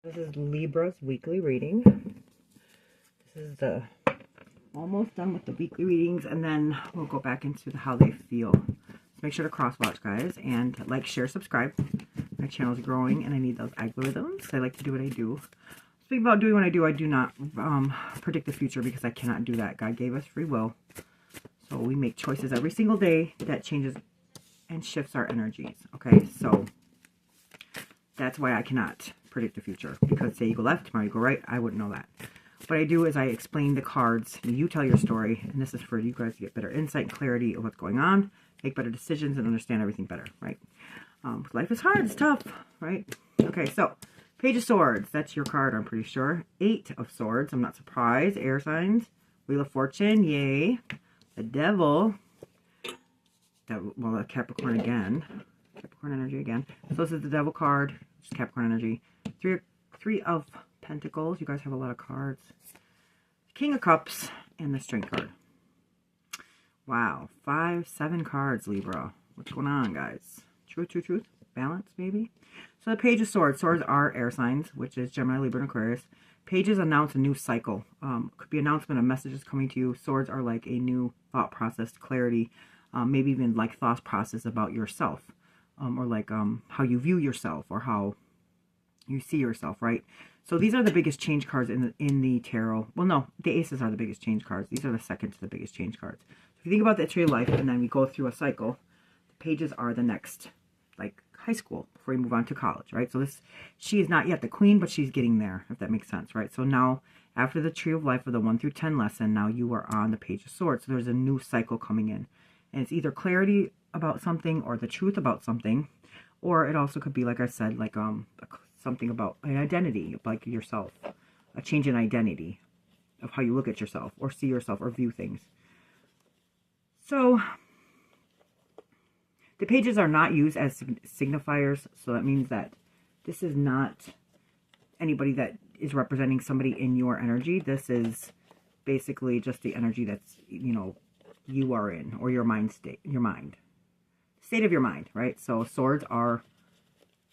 This is Libra's weekly reading. This is the almost done with the weekly readings, and then we'll go back into how they feel. So make sure to cross watch, guys, and like, share, subscribe. My channel is growing, and I need those algorithms. I like to do what I do. Speaking about doing what I do not predict the future because I cannot do that. God gave us free will, so we make choices every single day that changes and shifts our energies. Okay, so that's why I cannot predict the future, because say you go left, tomorrow you go right, I wouldn't know that. What I do is I explain the cards, and you tell your story, and this is for you guys to get better insight and clarity of what's going on, make better decisions, and understand everything better, right? Life is hard, it's tough, right? Okay, so Page of Swords, that's your card, I'm pretty sure. 8 of Swords, I'm not surprised. Air signs. Wheel of Fortune, yay. The Devil, well, Capricorn again. Capricorn energy again. So this is the Devil card, just Capricorn energy. Three of Pentacles. You guys have a lot of cards. King of Cups and the Strength card. Wow. 7 cards, Libra. What's going on, guys? Truth. Balance, maybe? So the Page of Swords. Swords are air signs, which is Gemini, Libra, and Aquarius. Pages announce a new cycle. Could be announcement of messages coming to you. Swords are like a new thought process, clarity, maybe even like thought process about yourself. Or like how you view yourself, or how you see yourself, right? So these are the biggest change cards in the tarot. Well, no, the aces are the biggest change cards. These are the second to the biggest change cards. So if you think about the tree of life, and then we go through a cycle, the pages are the next, like high school, before you move on to college, right? So she is not yet the queen, but she's getting there, if that makes sense, right? So now, after the tree of life of the 1 through 10 lesson, now you are on the Page of Swords. So there's a new cycle coming in. And it's either clarity about something, or the truth about something, or it also could be, like I said, like something about an identity, like yourself, a change in identity of how you look at yourself, or see yourself, or view things. So the pages are not used as signifiers, so that means that this is not anybody that is representing somebody in your energy. This is basically just the energy that's, you are in, or your mind state, state of your mind, right? So swords are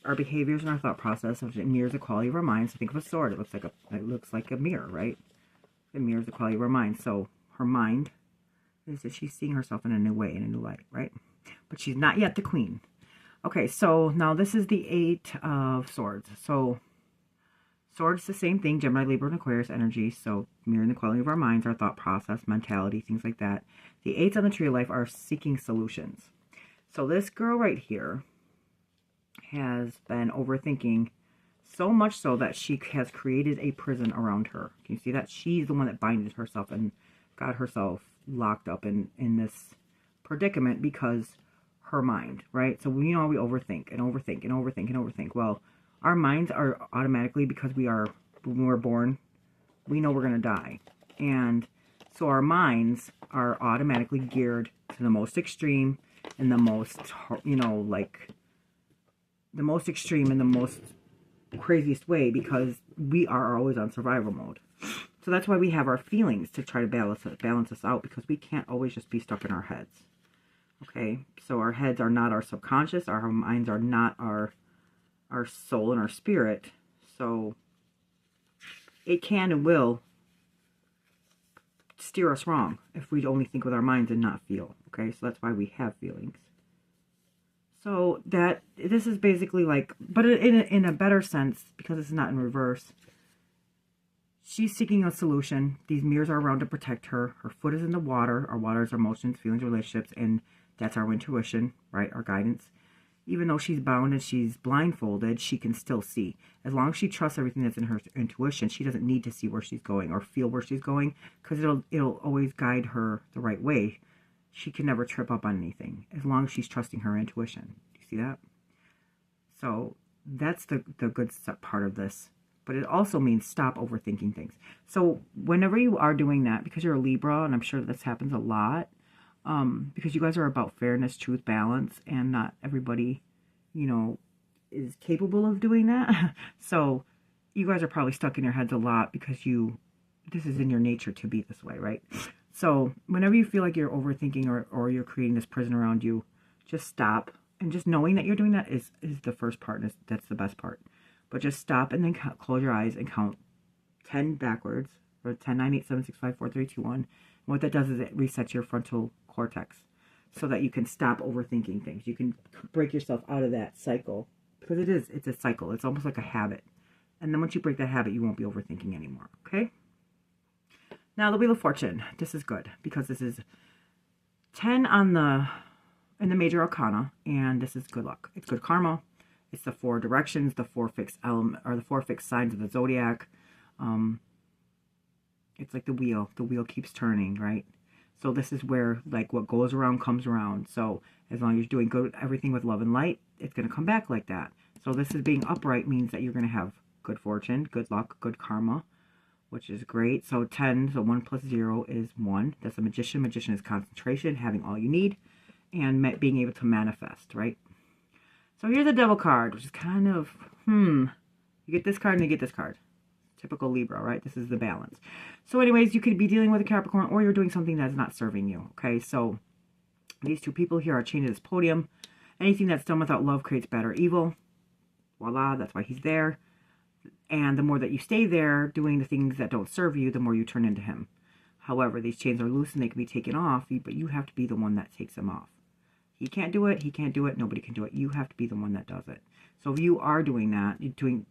our behaviors and our thought process. It mirrors the quality of our mind. So think of a sword. It looks like a mirror, right? It mirrors the quality of our mind. So her mind is that she's seeing herself in a new way, in a new light, right? But she's not yet the queen. Okay, so now this is the 8 of Swords. So Swords, the same thing, Gemini, Libra, and Aquarius energy. So mirroring the quality of our minds, our thought process, mentality, things like that. The 8s on the tree of life are seeking solutions. So this girl right here has been overthinking so much so that she has created a prison around her. Can you see that? She's the one that binded herself and got herself locked up in this predicament because her mind, right? So we overthink and overthink and overthink and overthink. Well, our minds are automatically, because when we're born, we know we're going to die. And so our minds are automatically geared to the most extreme and the most, the most extreme and the most craziest way, because we are always on survival mode. So that's why we have our feelings, to try to balance us out, because we can't always just be stuck in our heads. Okay, so our heads are not our subconscious, our minds are not our soul and our spirit. So it can and will steer us wrong if we only think with our minds and not feel. Okay, so that's why we have feelings. So this is basically like, but in a better sense, because it's not in reverse. She's seeking a solution. These mirrors are around to protect her. Her foot is in the water. Our water is our emotions, feelings, relationships, and that's our intuition, right? Our guidance. Even though she's bound and she's blindfolded, she can still see. As long as she trusts everything that's in her intuition, she doesn't need to see where she's going or feel where she's going, because it'll always guide her the right way. She can never trip up on anything as long as she's trusting her intuition. Do you see that? So that's the good part of this. But it also means stop overthinking things. So whenever you are doing that, because you're a Libra, and I'm sure this happens a lot, because you guys are about fairness, truth, balance, and not everybody, is capable of doing that. So you guys are probably stuck in your heads a lot because this is in your nature to be this way, right? So whenever you feel like you're overthinking or you're creating this prison around you, just stop. And just knowing that you're doing that is the first part. That's the best part. But just stop and then close your eyes and count 10 backwards, or 10, 9, 8, 7, 6, 5, 4, 3, 2, 1. And what that does is it resets your frontal cortex so that you can stop overthinking things. You can break yourself out of that cycle, because it's a cycle. It's almost like a habit. And then once you break that habit, you won't be overthinking anymore, okay? Now, the Wheel of Fortune. This is good because this is 10 in the major arcana, and this is good luck. It's good karma. It's the 4 directions, the 4 fixed element, or the 4 fixed signs of the zodiac. It's like the wheel. The wheel keeps turning, right? So this is where, like, what goes around comes around. So as long as you're doing good, everything with love and light, it's going to come back like that. So this is being upright means that you're going to have good fortune, good luck, good karma, which is great. So 10, so 1 plus 0 is 1. That's a magician. Magician is concentration, having all you need, and being able to manifest, right? So here's the Devil card, which is kind of, you get this card and you get this card. Typical Libra, right? This is the balance. So anyways, you could be dealing with a Capricorn, or you're doing something that's not serving you, okay? So these two people here are chained to this podium. Anything that's done without love creates bad or evil. Voila, that's why he's there. And the more that you stay there doing the things that don't serve you, the more you turn into him. However, these chains are loose and they can be taken off, but you have to be the one that takes them off. He can't do it. He can't do it. Nobody can do it. You have to be the one that does it. So if you are doing that, you're doing,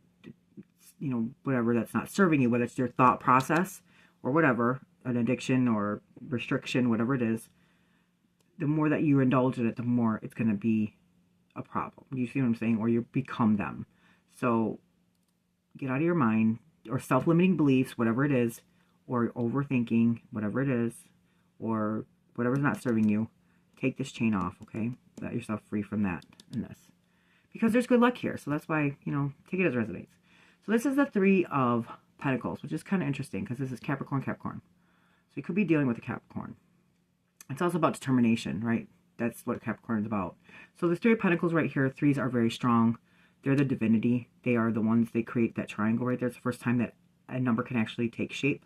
whatever that's not serving you, whether it's your thought process or whatever, an addiction or restriction, whatever it is, the more that you indulge in it, the more it's going to be a problem. You see what I'm saying? Or you become them. So get out of your mind, or self-limiting beliefs, whatever it is, or overthinking, whatever it is, or whatever's not serving you. Take this chain off, okay? Let yourself free from that and this. Because there's good luck here. So that's why, take it as it resonates. So this is the 3 of Pentacles, which is kind of interesting because this is Capricorn, Capricorn. So you could be dealing with a Capricorn. It's also about determination, right? That's what Capricorn is about. So the 3 of Pentacles right here, 3s are very strong. They're the divinity. They are the ones, they create that triangle right there. It's the first time that a number can actually take shape.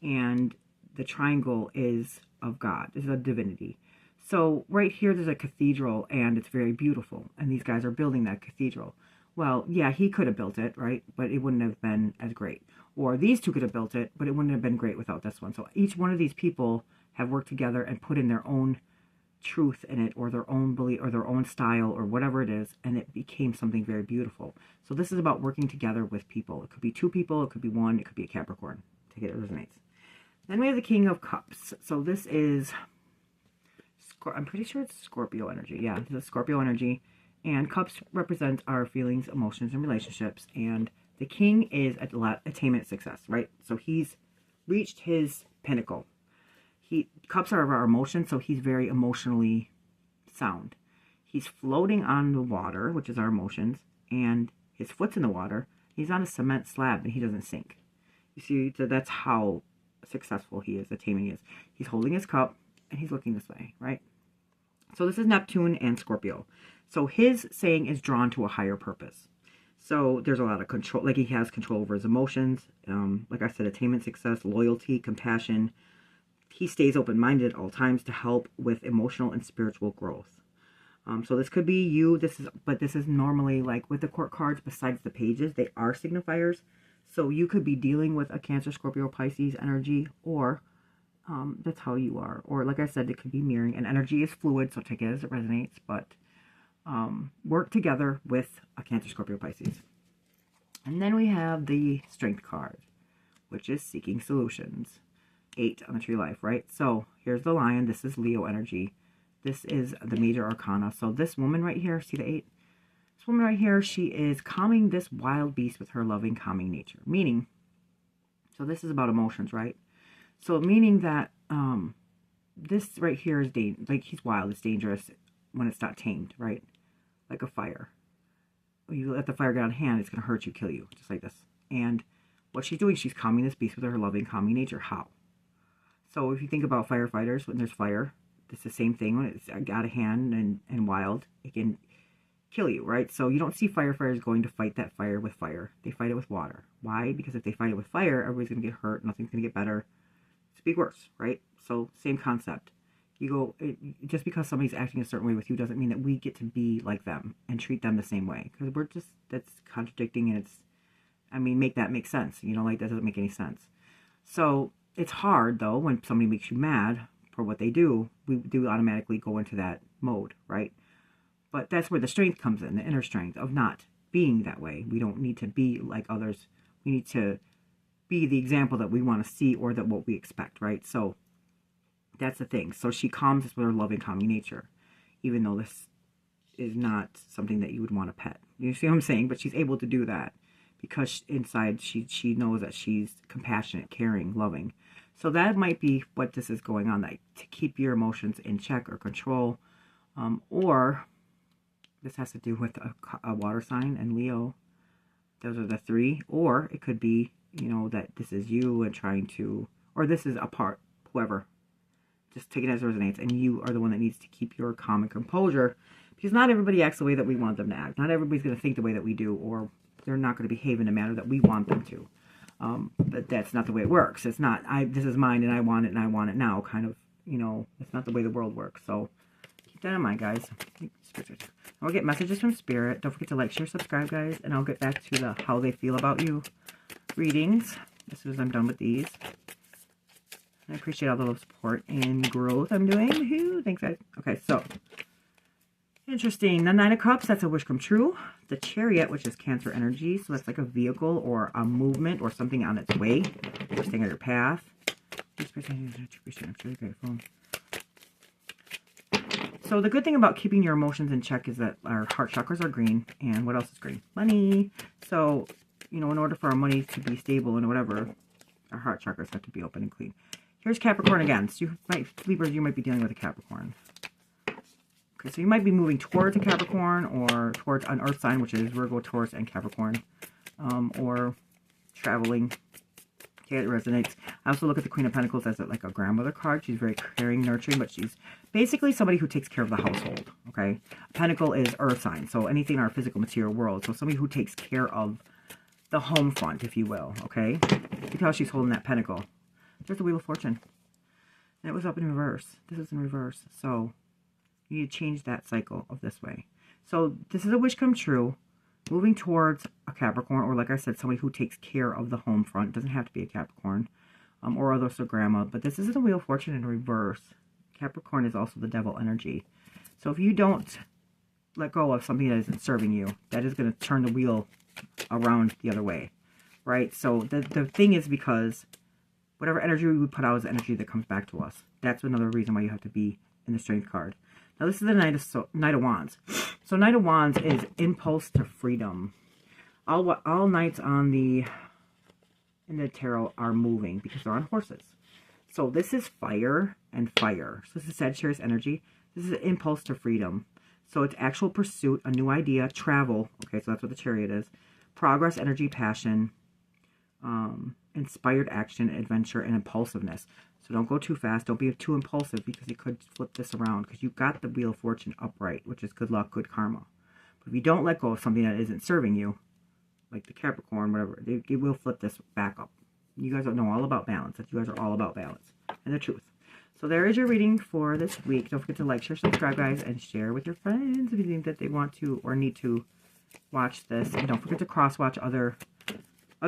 And the triangle is of God. This is a divinity. So right here, there's a cathedral, and it's very beautiful. And these guys are building that cathedral. Well, yeah, he could have built it, right? But it wouldn't have been as great. Or these two could have built it, but it wouldn't have been great without this one. So each one of these people have worked together and put in their own truth in it, or their own belief, or their own style, or whatever it is, and it became something very beautiful. So this is about working together with people. It could be 2 people, it could be 1, it could be a Capricorn. Take it as it resonates. Then we have the King of Cups. So this is, I'm pretty sure it's Scorpio energy. Yeah, this is Scorpio energy. And cups represent our feelings, emotions, and relationships. And the king is attainment success, right? So he's reached his pinnacle. Cups are our emotions, so he's very emotionally sound. He's floating on the water, which is our emotions, and his foot's in the water. He's on a cement slab, and he doesn't sink. You see, so that's how successful he is, attainment he is. He's holding his cup, and he's looking this way, right? So this is Neptune and Scorpio. So his saying is drawn to a higher purpose. So there's a lot of control, like he has control over his emotions. Like I said, attainment, success, loyalty, compassion. He stays open-minded at all times to help with emotional and spiritual growth. So this could be you. But this is normally, like with the court cards, besides the pages, they are signifiers. So you could be dealing with a Cancer, Scorpio, Pisces energy, or that's how you are. Or like I said, it could be mirroring. And energy is fluid, so take it as it resonates. But work together with a Cancer, Scorpio, Pisces. And then we have the Strength card, which is seeking solutions. 8 on the Tree of Life, right? So here's the Lion. This is Leo energy. This is the major arcana. So this woman right here, see the 8? This woman right here, she is calming this wild beast with her loving, calming nature. Meaning, so this is about emotions, right? So meaning that this right here is like he's wild, it's dangerous when it's not tamed, right? Like a fire. When you let the fire get out of hand, it's going to hurt you, kill you, just like this. And what she's doing, she's calming this beast with her loving, calming nature. How? So if you think about firefighters, when there's fire, it's the same thing. When it's out of hand and wild, it can kill you, right? So you don't see firefighters going to fight that fire with fire. They fight it with water. Why? Because if they fight it with fire, everybody's going to get hurt. Nothing's going to get better. It's be worse, right? So same concept. just because somebody's acting a certain way with you doesn't mean that we get to be like them and treat them the same way. Because that's contradicting, and make that make sense. Like, that doesn't make any sense. So it's hard, though, when somebody makes you mad for what they do. We do automatically go into that mode, right? But that's where the strength comes in, the inner strength of not being that way. We don't need to be like others. We need to be the example that we want to see, or that what we expect, right? So that's the thing. So she calms us with her loving, calming nature, even though this is not something that you would want to pet. You see what I'm saying? But she's able to do that because inside she knows that she's compassionate, caring, loving. So that might be what this is going on, like to keep your emotions in check or control, or this has to do with a water sign and Leo. Those are the three. Or it could be, that this is you and trying to, or this is a part, whoever. Just take it as it resonates, and you are the one that needs to keep your calm and composure, because not everybody acts the way that we want them to act. Not everybody's going to think the way that we do, or they're not going to behave in a manner that we want them to. But that's not the way it works. It's not, this is mine and I want it now, kind of, it's not the way the world works. So keep that in mind, guys. I'll get messages from Spirit. Don't forget to like, share, subscribe, guys, and I'll get back to the how they feel about you readings as soon as I'm done with these. I appreciate all the love, support, and growth I'm doing. Woohoo! Thanks, guys. Okay, so interesting. The Nine of Cups, that's a wish come true. The Chariot, which is Cancer energy, so that's like a vehicle or a movement or something on its way, or staying on your path. I'm really grateful. So the good thing about keeping your emotions in check is that our heart chakras are green, and what else is green? Money. So, in order for our money to be stable and whatever, our heart chakras have to be open and clean. Here's Capricorn again. So Libras, you might be dealing with a Capricorn. Okay, so you might be moving towards a Capricorn or towards an Earth sign, which is Virgo, Taurus, and Capricorn. Or traveling. Okay, it resonates. I also look at the Queen of Pentacles as like a grandmother card. She's very caring, nurturing, but she's basically somebody who takes care of the household. Okay, a Pentacle is Earth sign, so anything in our physical material world. So somebody who takes care of the home front, if you will. Okay, look how she's holding that Pentacle. There's the Wheel of Fortune. And it was up in reverse. This is in reverse. So you need to change that cycle of this way. So this is a wish come true. Moving towards a Capricorn, or like I said, somebody who takes care of the home front. It doesn't have to be a Capricorn. Or also grandma. But this is the Wheel of Fortune in reverse. Capricorn is also the devil energy. So if you don't let go of something that isn't serving you, that is going to turn the wheel around the other way. Right? So the thing is, because whatever energy we put out is energy that comes back to us. That's another reason why you have to be in the Strength card. Now, this is the Knight of Wands. So, Knight of Wands is impulse to freedom. All knights in the tarot are moving because they're on horses. So, this is fire and fire. So, this is Sagittarius energy. This is an impulse to freedom. So, it's actual pursuit, a new idea, travel. Okay, so that's what the Chariot is. Progress, energy, passion, inspired action, adventure, and impulsiveness. So don't go too fast. Don't be too impulsive, because you could flip this around, because you've got the Wheel of Fortune upright, which is good luck, good karma. But if you don't let go of something that isn't serving you, like the Capricorn, whatever, it will flip this back up. You guys don't know all about balance. You guys are all about balance and the truth. So there is your reading for this week. Don't forget to like, share, subscribe, guys, and share with your friends if you think that they want to or need to watch this. And don't forget to cross-watch other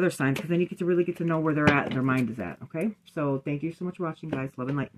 signs, because then you get to really get to know where they're at and their mind is at. Okay, so thank you so much for watching, guys. Love and light.